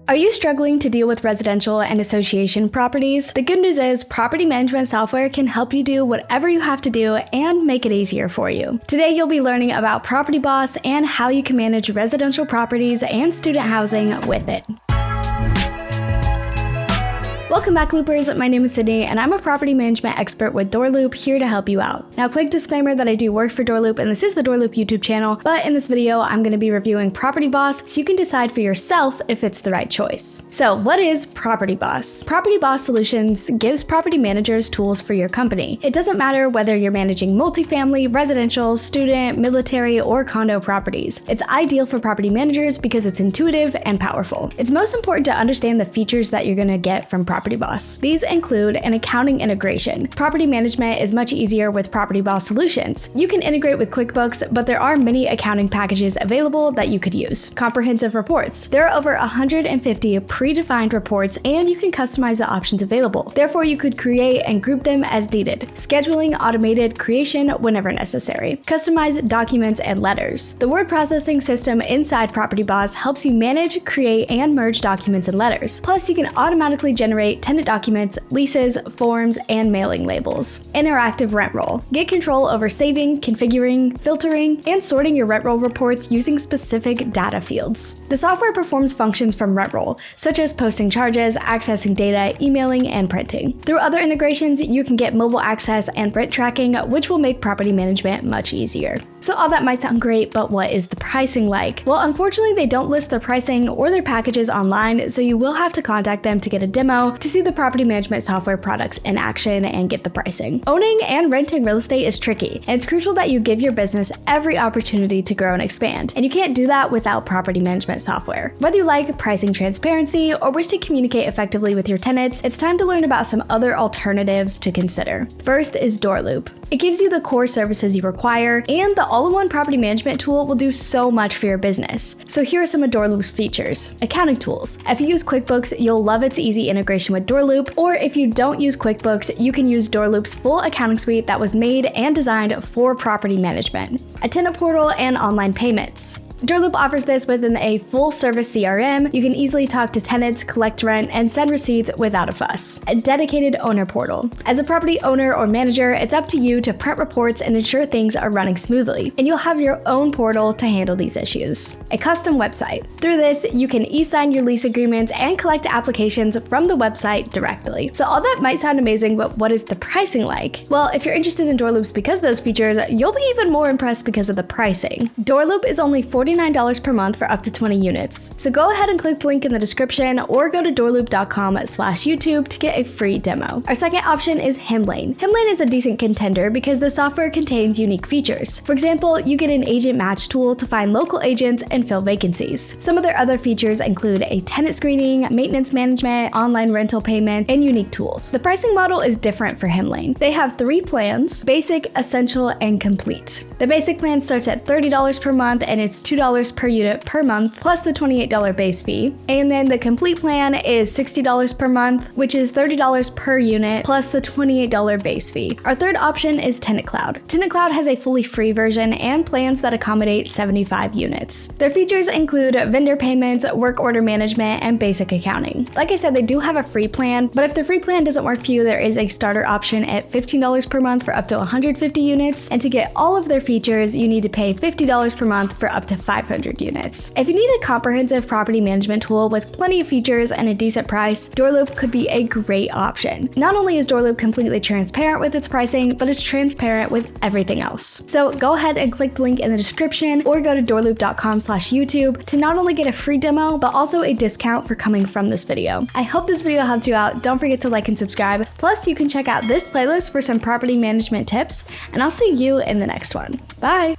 Are you struggling to deal with residential and association properties? The good news is property management software can help you do whatever you have to do and make it easier for you. Today, you'll be learning about PropertyBoss and how you can manage residential properties and student housing with it. Welcome back, Loopers. My name is Sydney, and I'm a property management expert with DoorLoop, here to help you out. Now, quick disclaimer that I do work for DoorLoop, and this is the DoorLoop YouTube channel, but in this video, I'm going to be reviewing PropertyBoss so you can decide for yourself if it's the right choice. So, what is PropertyBoss? PropertyBoss Solutions gives property managers tools for your company. It doesn't matter whether you're managing multifamily, residential, student, military, or condo properties. It's ideal for property managers because it's intuitive and powerful. It's most important to understand the features that you're going to get from PropertyBoss. These include an accounting integration. Property management is much easier with PropertyBoss Solutions. You can integrate with QuickBooks, but there are many accounting packages available that you could use. Comprehensive reports. There are over 150 predefined reports, and you can customize the options available. Therefore, you could create and group them as needed. Scheduling automated creation whenever necessary. Customized documents and letters. The word processing system inside PropertyBoss helps you manage, create, and merge documents and letters. Plus, you can automatically generate tenant documents, leases, forms, and mailing labels. Interactive rent roll. Get control over saving, configuring, filtering, and sorting your rent roll reports using specific data fields. The software performs functions from rent roll, such as posting charges, accessing data, emailing, and printing. Through other integrations, you can get mobile access and rent tracking, which will make property management much easier. So all that might sound great, but what is the pricing like? Well, unfortunately, they don't list their pricing or their packages online, so you will have to contact them to get a demo to see the property management software products in action and get the pricing. Owning and renting real estate is tricky, and it's crucial that you give your business every opportunity to grow and expand, and you can't do that without property management software. Whether you like pricing transparency or wish to communicate effectively with your tenants, it's time to learn about some other alternatives to consider. First is DoorLoop. It gives you the core services you require, and the all-in-one property management tool will do so much for your business. So here are some of DoorLoop's features. Accounting tools. If you use QuickBooks, you'll love its easy integration with DoorLoop, or if you don't use QuickBooks, you can use DoorLoop's full accounting suite that was made and designed for property management. A tenant portal and online payments. DoorLoop offers this within a full-service CRM. You can easily talk to tenants, collect rent, and send receipts without a fuss. A dedicated owner portal. As a property owner or manager, it's up to you to print reports and ensure things are running smoothly, and you'll have your own portal to handle these issues. A custom website. Through this, you can e-sign your lease agreements and collect applications from the website directly. So all that might sound amazing, but what is the pricing like? Well, if you're interested in DoorLoops because of those features, you'll be even more impressed because of the pricing. DoorLoop is only $49 per month for up to 20 units. So go ahead and click the link in the description or go to doorloop.com/YouTube to get a free demo. Our second option is Hemlane. Hemlane is a decent contender because the software contains unique features. For example, you get an agent match tool to find local agents and fill vacancies. Some of their other features include a tenant screening, maintenance management, online rental payment, and unique tools. The pricing model is different for Hemlane. They have 3 plans: basic, essential, and complete. The basic plan starts at $30 per month, and it's $2 per unit per month, plus the $28 base fee. And then the complete plan is $60 per month, which is $30 per unit, plus the $28 base fee. Our third option is Tenant Cloud. Tenant Cloud has a fully free version and plans that accommodate 75 units. Their features include vendor payments, work order management, and basic accounting. Like I said, they do have a free plan, but if the free plan doesn't work for you, there is a starter option at $15 per month for up to 150 units, and to get all of their features, you need to pay $50 per month for up to 500 units. If you need a comprehensive property management tool with plenty of features and a decent price, DoorLoop could be a great option. Not only is DoorLoop completely transparent with its pricing, but it's transparent with everything else. So go ahead and click the link in the description or go to doorloop.com/YouTube to not only get a free demo, but also a discount for coming from this video. I hope this video helped you out. Don't forget to like and subscribe. Plus, you can check out this playlist for some property management tips, and I'll see you in the next one. Bye!